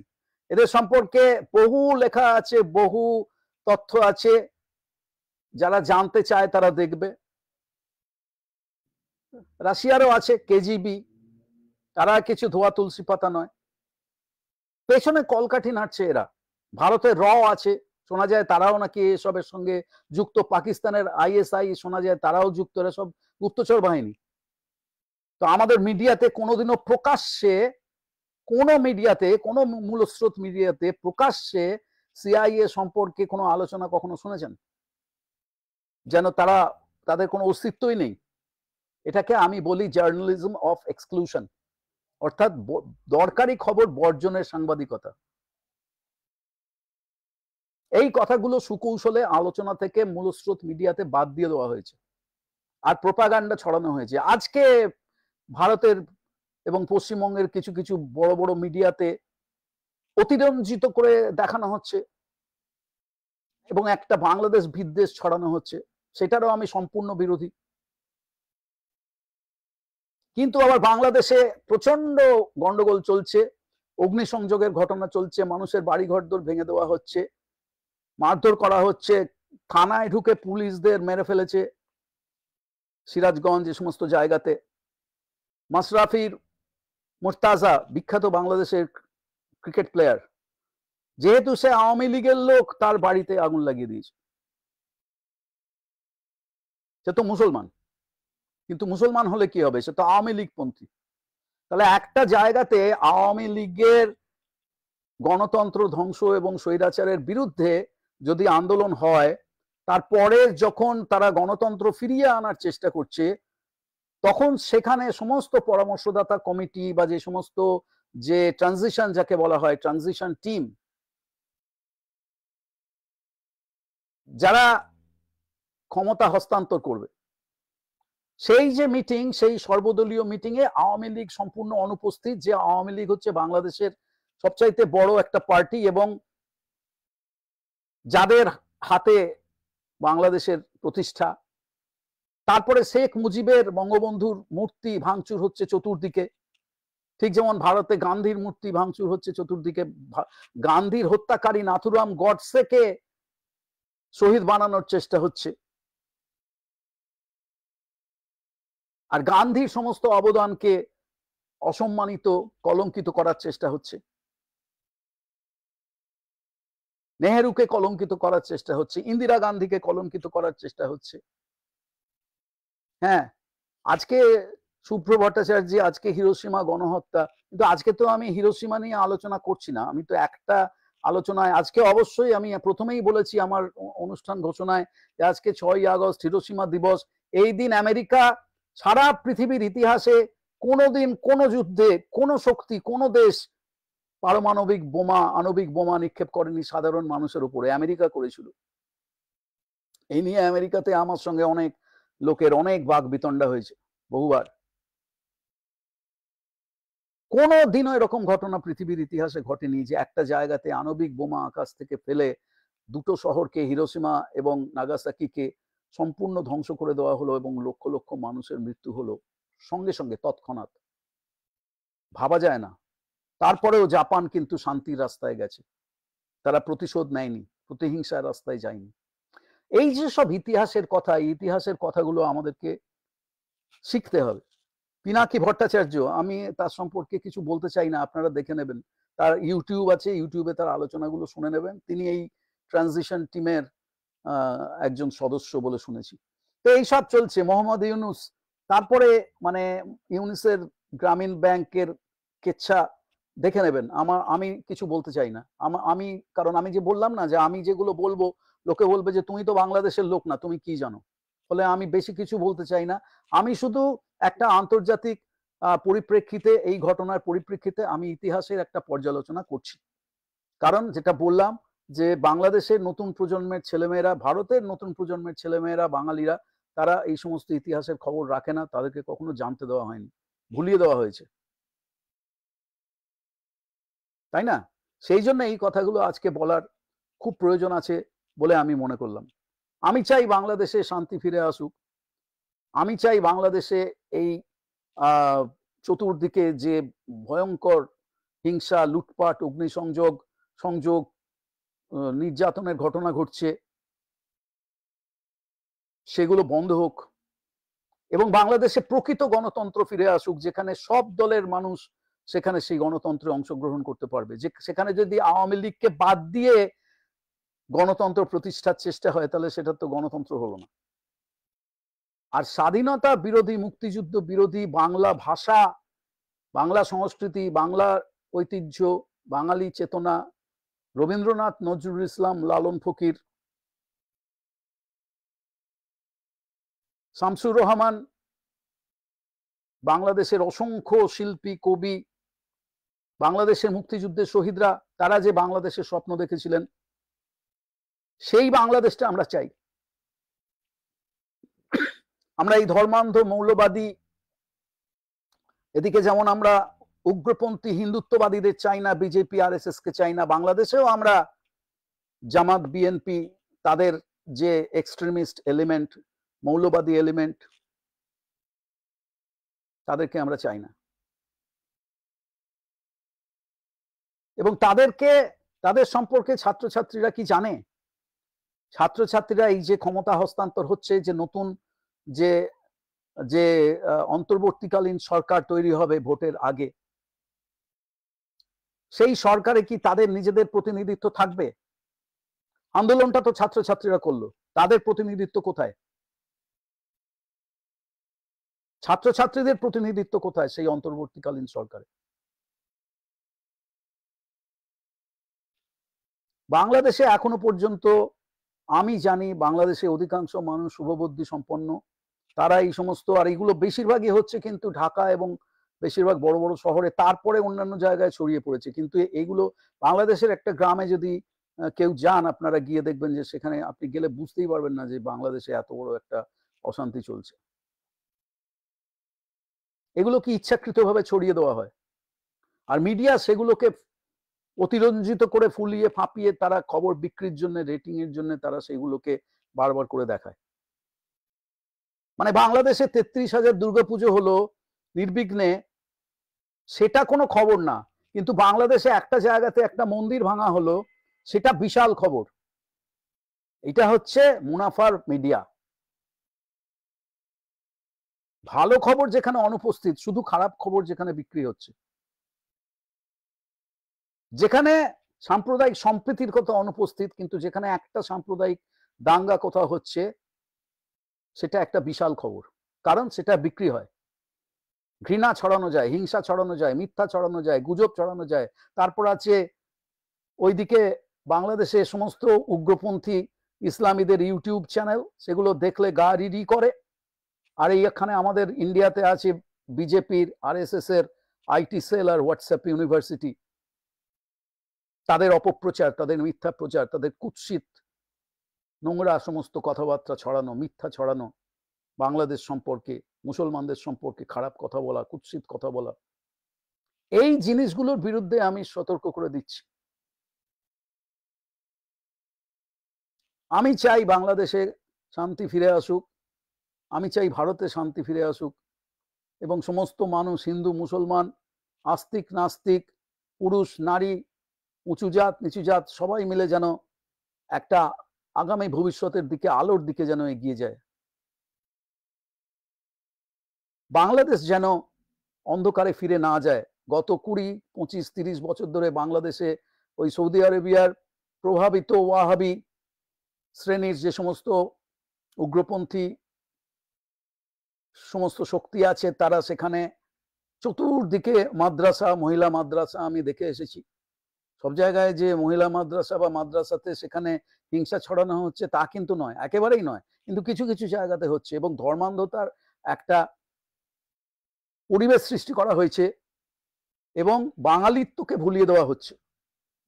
এদের সম্পর্কে বহু লেখা আছে, বহু তথ্য আছে, যারা জানতে চায় তারা দেখবে। রাশিয়ারও আছে কেজিবি, তারা কিছু ধোয়া তুলসী পাতা নয়। পেছনে কলকাঠি নাড়ছে এরা। ভারতের র আছে, শোনা যায় তারাও নাকি এসবের সঙ্গে যুক্ত। পাকিস্তানের আইএসআই শোনা যায় তারাও যুক্ত। এরা সব গুপ্তচর বাহিনী। তো আমাদের মিডিয়াতে কোনোদিনও প্রকাশ্যে, কোন মিডিয়াতে, কোন মূলস্রোত মিডিয়াতে প্রকাশ্যে সিআইএ সম্পর্কে কোনো আলোচনা কখনো শুনেছেন? যেন তাদের কোনো অস্তিত্বই নেই। এটাকে আমি বলি জার্নালিজম অফ এক্সক্লুশন, অর্থাৎ দরকারি খবর বর্জনের সাংবাদিকতা। এই কথাগুলো সুকৌশলে আলোচনা থেকে মূলস্রোত মিডিয়াতে বাদ দিয়ে দেওয়া হয়েছে আর প্রোপাগান্ডা ছড়ানো হয়েছে। আজকে ভারতের এবং পশ্চিমবঙ্গের কিছু কিছু বড় বড় মিডিয়াতে অতিরঞ্জিত করে দেখানো হচ্ছে এবং একটা বাংলাদেশ বিদ্বেষ ছড়ানো হচ্ছে, সেটারও আমি সম্পূর্ণ বিরোধী। কিন্তু আবার বাংলাদেশে প্রচন্ড গন্ডগোল চলছে, অগ্নিসংযোগের ঘটনা চলছে, মানুষের বাড়ি ঘরদোর ভেঙে দেওয়া হচ্ছে, মারধর করা হচ্ছে, থানায় ঢুকে পুলিশদের মেরে ফেলেছে সিরাজগঞ্জ, যে সমস্ত জায়গাতে। মাশরাফির মুর্তাজা, বিখ্যাত বাংলাদেশের ক্রিকেট প্লেয়ার, যেহেতু সে আওয়ামী লীগের লোক, তার বাড়িতে আগুন লাগিয়ে দিয়েছে। সে তো মুসলমান, কিন্তু মুসলমান হলে কি হবে, সে তো আওয়ামী লীগ পন্থী। তাহলে একটা জায়গাতে আওয়ামী লীগের গণতন্ত্র ধ্বংস এবং স্বৈরাচারের বিরুদ্ধে যদি আন্দোলন হয়, তারপরে যখন তারা গণতন্ত্র ফিরিয়ে আনার চেষ্টা করছে, তখন সেখানে সমস্ত পরামর্শদাতা কমিটি বা যে সমস্ত যে ট্রানজিশন, যাকে বলা হয় ট্রানজিশন টিম, যারা ক্ষমতা হস্তান্তর করবে, সেই যে মিটিং, সেই সর্বদলীয় মিটিং এ আওয়ামী লীগ সম্পূর্ণ অনুপস্থিত। যে আওয়ামী লীগ হচ্ছে বাংলাদেশের সবচাইতে বড় একটা পার্টি এবং যাদের হাতে বাংলাদেশের প্রতিষ্ঠা। তারপরে শেখ মুজিবের, বঙ্গবন্ধুর মূর্তি ভাঙচুর হচ্ছে চতুর্দিকে, ঠিক যেমন ভারতে গান্ধীর মূর্তি ভাঙচুর হচ্ছে চতুর্দিকে। গান্ধীর হত্যাকারী নাথুরাম গডসেকে শহীদ বানানোর চেষ্টা হচ্ছে, আর গান্ধীর সমস্ত অবদানকে অসম্মানিত, কলঙ্কিত করার চেষ্টা হচ্ছে। নেহেরুকে কলঙ্কিত করার চেষ্টা হচ্ছে, ইন্দিরা গান্ধীকে কলঙ্কিত করার চেষ্টা হচ্ছে। হ্যাঁ, আজকে শুভ্র ভট্টাচার্য, আজকে হিরোশিমা গণহত্যা, কিন্তু আজকে তো আমি হিরোশিমা নিয়ে আলোচনা করছি না। আমি তো একটা আলোচনায় আজকে, অবশ্যই আমি প্রথমেই বলেছি আমার অনুষ্ঠান ঘোষণায় যে আজকে 6ই আগস্ট হিরোশিমা দিবস। এই দিন আমেরিকা সারা পৃথিবীর ইতিহাসে কোনোদিন কোনো যুদ্ধে কোনো শক্তি, কোনো দেশ পারমাণবিক বোমা, আণবিক বোমা নিক্ষেপ করেনি সাধারণ মানুষের উপরে, আমেরিকা করেছিল। এই নিয়ে আমেরিকাতে আমার সঙ্গে অনেক লোকের অনেক বাক বিতণ্ডা হয়েছে বহুবার। কোনদিনও এরকম ঘটনা পৃথিবীর ইতিহাসে ঘটেনি যে একটা জায়গাতে আণবিক বোমা আকাশ থেকে ফেলে দুটো শহরকে, হিরোশিমা এবং নাগাসাকিকে সম্পূর্ণ ধ্বংস করে দেওয়া হলো এবং লক্ষ লক্ষ মানুষের মৃত্যু হলো সঙ্গে সঙ্গে, তৎক্ষণাৎ। ভাবা যায় না। তারপরেও জাপান কিন্তু শান্তির রাস্তায় গেছে, তারা প্রতিশোধ নেয়নি, প্রতিহিংসার রাস্তায় যায়নি। এই যে সব ইতিহাসের কথা, এই ইতিহাসের কথাগুলো আমাদেরকে শিখতে হবে। পিনাকি ভট্টাচার্য, আমি তার সম্পর্কে কিছু বলতে চাই না, আপনারা দেখে নেবেন, তার ইউটিউব আছে, ইউটিউবে তার আলোচনাগুলো শুনে নেবেন। তিনি এই ট্রানজিশন টিমের একজন সদস্য বলে শুনেছি। তো এইসব চলছে। মোহাম্মদ ইউনুস, তারপরে মানে ইউনুসের গ্রামীণ ব্যাংকের কেচ্ছা দেখে নেবেন। আমি কিছু বলতে চাই না। আমি কারণ আমি যে বললাম না যে আমি যেগুলো বলবো লোকে বলবে যে তুমি তো বাংলাদেশের লোক না, তুমি কি জানো। ফলে আমি বেশি কিছু বলতে চাই না। আমি শুধু একটা আন্তর্জাতিক পরিপ্রেক্ষিতে, এই ঘটনার পরিপ্রেক্ষিতে আমি ইতিহাসের একটা পর্যালোচনা করছি। কারণ যেটা বললাম যে বাংলাদেশের নতুন প্রজন্মের ছেলেমেয়েরা, ভারতের নতুন প্রজন্মের ছেলেমেয়েরা, বাঙালিরা, তারা এই সমস্ত ইতিহাসের খবর রাখে না, তাদেরকে কখনো জানতে দেওয়া হয়নি, ভুলিয়ে দেওয়া হয়েছে, তাই না? সেই জন্য এই কথাগুলো আজকে বলার খুব প্রয়োজন আছে বলে আমি মনে করলাম। আমি চাই বাংলাদেশে শান্তি ফিরে আসুক। আমি চাই বাংলাদেশে এই চতুর্দিকে যে ভয়ঙ্কর হিংসা, লুটপাট, অগ্নিসংযোগ, সংযোগ, নির্যাতনের ঘটনা ঘটছে, সেগুলো বন্ধ হোক এবং বাংলাদেশে প্রকৃত গণতন্ত্র ফিরে আসুক, যেখানে সব দলের মানুষ সেখানে সেই গণতন্ত্রে অংশগ্রহণ করতে পারবে। যে সেখানে যদি আওয়ামী লীগকে বাদ দিয়ে গণতন্ত্র প্রতিষ্ঠার চেষ্টা হয়, তাহলে সেটা তো গণতন্ত্র হলো না। আর স্বাধীনতা বিরোধী, মুক্তিযুদ্ধ বিরোধী, বাংলা ভাষা, বাংলা সংস্কৃতি, বাংলা ঐতিহ্য, বাঙালি চেতনা, রবীন্দ্রনাথ, নজরুল ইসলাম, লালন ফকির, শামসুর রহমান, বাংলাদেশের অসংখ্য শিল্পী, কবি, বাংলাদেশের মুক্তিযুদ্ধের শহীদরা, তারা যে বাংলাদেশের স্বপ্ন দেখেছিলেন, সেই বাংলাদেশটা আমরা চাই। আমরা এই ধর্মান্ধ মৌলবাদী, এদিকে যেমন আমরা উগ্রপন্থী হিন্দুত্ববাদীদের চাই না, বিজেপি আরএসএস কে চাই না, বাংলাদেশেও আমরা জামাত, বিএনপি, তাদের যে এক্সট্রিমিস্ট এলিমেন্ট, মৌলবাদী এলিমেন্ট, তাদেরকে আমরা চাই না। এবং তাদের সম্পর্কে ছাত্রছাত্রীরা কি জানে? ছাত্রছাত্রীরা এই যে ক্ষমতা হস্তান্তর হচ্ছে, যে নতুন যে যে অন্তর্বর্তীকালীন সরকার তৈরি হবে ভোটের আগে, সেই সরকারে কি তাদের নিজেদের প্রতিনিধিত্ব থাকবে? আন্দোলনটা তো ছাত্রছাত্রীরা করলো, তাদের প্রতিনিধিত্ব কোথায়? ছাত্রছাত্রীদের প্রতিনিধিত্ব কোথায় সেই অন্তর্বর্তীকালীন সরকারে? বাংলাদেশে এখনো পর্যন্ত আমি জানি বাংলাদেশে অধিকাংশ মানুষ শুভবুদ্ধি সম্পন্ন, তারা এই সমস্ত, আর এগুলো বেশিরভাগই হচ্ছে কিন্তু ঢাকা এবং বেশিরভাগ বড় বড় শহরে, তারপরে অন্যান্য জায়গায় ছড়িয়ে পড়েছে। কিন্তু এইগুলো বাংলাদেশের একটা গ্রামে যদি কেউ যান, আপনারা গিয়ে দেখবেন যে সেখানে আপনি গেলে বুঝতেই পারবেন না যে বাংলাদেশে এত বড় একটা অশান্তি চলছে। এগুলো কি ইচ্ছাকৃতভাবে ছড়িয়ে দেওয়া হয়? আর মিডিয়া সেগুলোকে অতিরঞ্জিত করে, ফুলিয়ে ফাঁপিয়ে তারা খবর বিক্রির জন্য, রেটিং এর জন্য তারা সেগুলোকে বারবার করে দেখায়। মানে বাংলাদেশে 33,000 দুর্গাপুজো হলো নির্বিঘ্নে, সেটা কোনো খবর না। কিন্তু বাংলাদেশে একটা জায়গাতে একটা মন্দির ভাঙা হলো, সেটা বিশাল খবর। এটা হচ্ছে মুনাফার মিডিয়া। ভালো খবর যেখানে অনুপস্থিত, শুধু খারাপ খবর যেখানে বিক্রি হচ্ছে, যেখানে সাম্প্রদায়িক সম্প্রীতির কথা অনুপস্থিত, কিন্তু যেখানে একটা সাম্প্রদায়িক দাঙ্গা কোথাও হচ্ছে, সেটা একটা বিশাল খবর। কারণ সেটা বিক্রি হয়, ঘৃণা ছড়ানো যায়, হিংসা ছড়ানো যায়, মিথ্যা ছড়ানো যায়, গুজব ছড়ানো যায়। তারপর আছে ওইদিকে বাংলাদেশে সমস্ত উগ্রপন্থী ইসলামীদের ইউটিউব চ্যানেল, সেগুলো দেখলে গা রিরি করে। আর এইখানে আমাদের ইন্ডিয়াতে আছে বিজেপির, আরএসএস এর আইটি সেল আর হোয়াটসঅ্যাপ ইউনিভার্সিটি, তাদের অপপ্রচার, তাদের মিথ্যা প্রচার, তাদের কুৎসিত নোংরা সমস্ত কথাবার্তা ছড়ানো, মিথ্যা ছড়ানো, বাংলাদেশ সম্পর্কে, মুসলমানদের সম্পর্কে খারাপ কথা বলা, কুৎসিত কথা বলা, এই জিনিসগুলোর বিরুদ্ধে আমি সতর্ক করে দিচ্ছি। আমি চাই বাংলাদেশে শান্তি ফিরে আসুক, আমি চাই ভারতে শান্তি ফিরে আসুক, এবং সমস্ত মানুষ, হিন্দু মুসলমান, আস্তিক নাস্তিক, পুরুষ নারী, উঁচু জাত নিচু জাত, সবাই মিলে যেন একটা আগামী ভবিষ্যতের দিকে, আলোর দিকে যেন এগিয়ে যায়। বাংলাদেশ যেন অন্ধকারে ফিরে না যায়। গত 20, 25, 30 বছর ধরে বাংলাদেশে ওই সৌদি আরবিয়ার প্রভাবিত ওয়াহাবি শ্রেণীর যে সমস্ত উগ্রপন্থী সমস্ত শক্তি আছে তারা সেখানে চতুর্দিকে মাদ্রাসা, মহিলা মাদ্রাসা আমি দেখে এসেছি। সব জায়গায় যে মহিলা মাদ্রাসা বা মাদ্রাসাতে সেখানে হিংসা ছড়ানো হচ্ছে তা কিন্তু নয়, একেবারেই নয়। কিন্তু কিছু কিছু জায়গাতে হচ্ছে এবং ধর্মান্ধতার একটা পরিবেশ সৃষ্টি করা হয়েছে এবং বাঙালিত্বকে ভুলিয়ে দেওয়া হচ্ছে,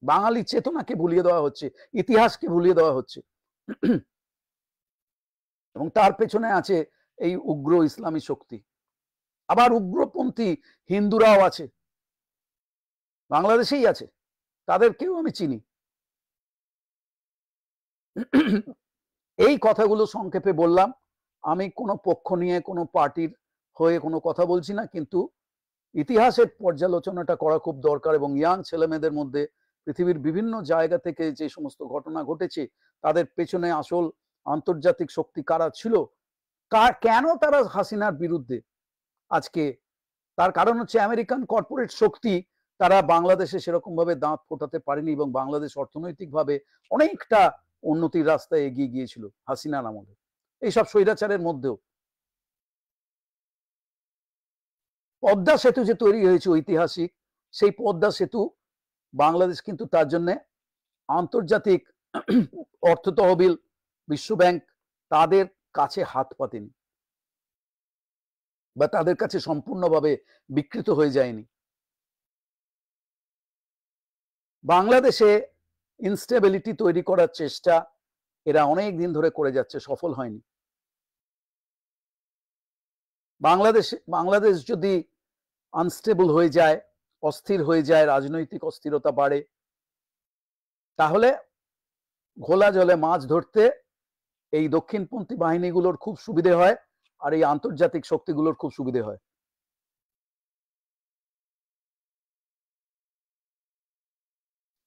বাঙালি চেতনাকে ভুলিয়ে দেওয়া হচ্ছে, ইতিহাসকে ভুলিয়ে দেওয়া হচ্ছে। এবং তার পেছনে আছে এই উগ্র ইসলামী শক্তি। আবার উগ্রপন্থী হিন্দুরাও আছে, বাংলাদেশেই আছে, তাদেরকেও আমি চিনি। এই কথাগুলো সংক্ষেপে বললাম। আমি কোনো পক্ষ নিয়ে কোনো পার্টির হয়ে কোনো কথা বলছি না, কিন্তু ইতিহাসের পর্যালোচনাটা করা খুব দরকার এবং ইয়াং ছেলেমেয়েদের মধ্যে পৃথিবীর বিভিন্ন জায়গা থেকে যে সমস্ত ঘটনা ঘটেছে তাদের পেছনে আসল আন্তর্জাতিক শক্তি কারা ছিল, কেন তারা হাসিনার বিরুদ্ধে আজকে, তার কারণ হচ্ছে আমেরিকান কর্পোরেট শক্তি তারা বাংলাদেশে সেরকম ভাবে দাঁত ফোটাতে পারেনি এবং বাংলাদেশ অর্থনৈতিকভাবে অনেকটা উন্নতির রাস্তায় এগিয়ে গিয়েছিল হাসিনার আমলে, এইসব স্বৈরাচারের মধ্যেও। পদ্মা সেতু যে তৈরি হয়েছে ঐতিহাসিক, সেই পদ্মা সেতু বাংলাদেশ কিন্তু তার জন্য আন্তর্জাতিক অর্থ তহবিল, বিশ্ব ব্যাংক তাদের কাছে হাত পাতেনি বা তাদের কাছে সম্পূর্ণভাবে বিকৃত হয়ে যায়নি। বাংলাদেশে ইনস্টেবিলিটি তৈরি করার চেষ্টা এরা অনেক দিন ধরে করে যাচ্ছে, সফল হয়নি। বাংলাদেশ যদি আনস্টেবল হয়ে যায়, অস্থির হয়ে যায়, রাজনৈতিক অস্থিরতা বাড়ে, তাহলে ঘোলা জলে মাছ ধরতে এই দক্ষিণপন্থী বাহিনীগুলোর খুব সুবিধে হয় আর এই আন্তর্জাতিক শক্তিগুলোর খুব সুবিধে হয়।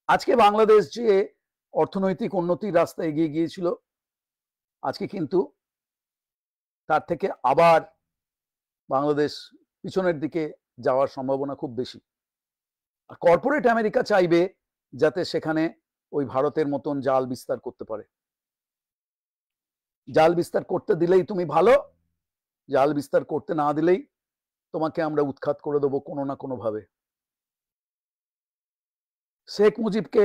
আজকে বাংলাদেশ যে অর্থনৈতিক উন্নতির রাস্তায় এগিয়ে গিয়েছিল, আজকে কিন্তু তার থেকে আবার বাংলাদেশ পিছনের দিকে যাওয়ার সম্ভাবনা খুব বেশি। আর কর্পোরেট আমেরিকা চাইবে যাতে সেখানে ওই ভারতের মতন জাল বিস্তার করতে পারে। জাল বিস্তার করতে দিলেই তুমি ভালো, জাল বিস্তার করতে না দিলেই তোমাকে আমরা উৎখাত করে দেবো কোনো না কোনো ভাবে। শেখ মুজিবকে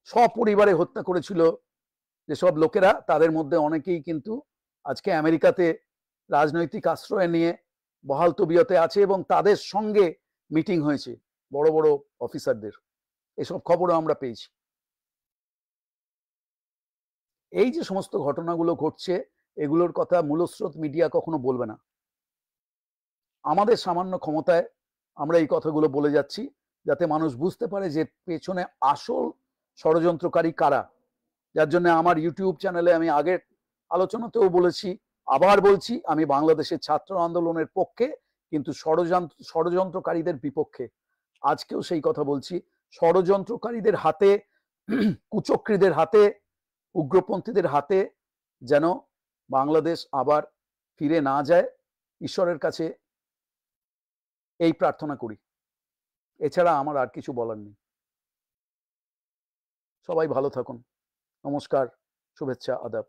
সপরিবারে হত্যা করেছিল যেসব লোকেরা, তাদের মধ্যে অনেকেই কিন্তু আজকে আমেরিকাতে রাজনৈতিক আশ্রয় নিয়ে বহাল তবিয়তে আছে এবং তাদের সঙ্গে মিটিং হয়েছে বড় বড় অফিসারদের, এসব খবরও আমরা পেয়েছি। এই যে সমস্ত ঘটনাগুলো ঘটছে এগুলোর কথা মূলস্রোত মিডিয়া কখনো বলবে না। আমাদের সামান্য ক্ষমতায় আমরা এই কথাগুলো বলে যাচ্ছি যাতে মানুষ বুঝতে পারে যে পেছনে আসল ষড়যন্ত্রকারী কারা। যার জন্য আমার ইউটিউব চ্যানেলে আমি আগের আলোচনাতেও বলেছি, আবার বলছি, আমি বাংলাদেশের ছাত্র আন্দোলনের পক্ষে কিন্তু ষড়যন্ত্রকারীদের বিপক্ষে। আজকেও সেই কথা বলছি, ষড়যন্ত্রকারীদের হাতে, কুচক্রীদের হাতে, উগ্রপন্থীদের হাতে যেন বাংলাদেশ আবার ফিরে না যায়, ঈশ্বরের কাছে এই প্রার্থনা করি। এছাড়া আমার আর কিছু বলার নেই। সবাই ভালো থাকুন। নমস্কার, শুভেচ্ছা, আদাব।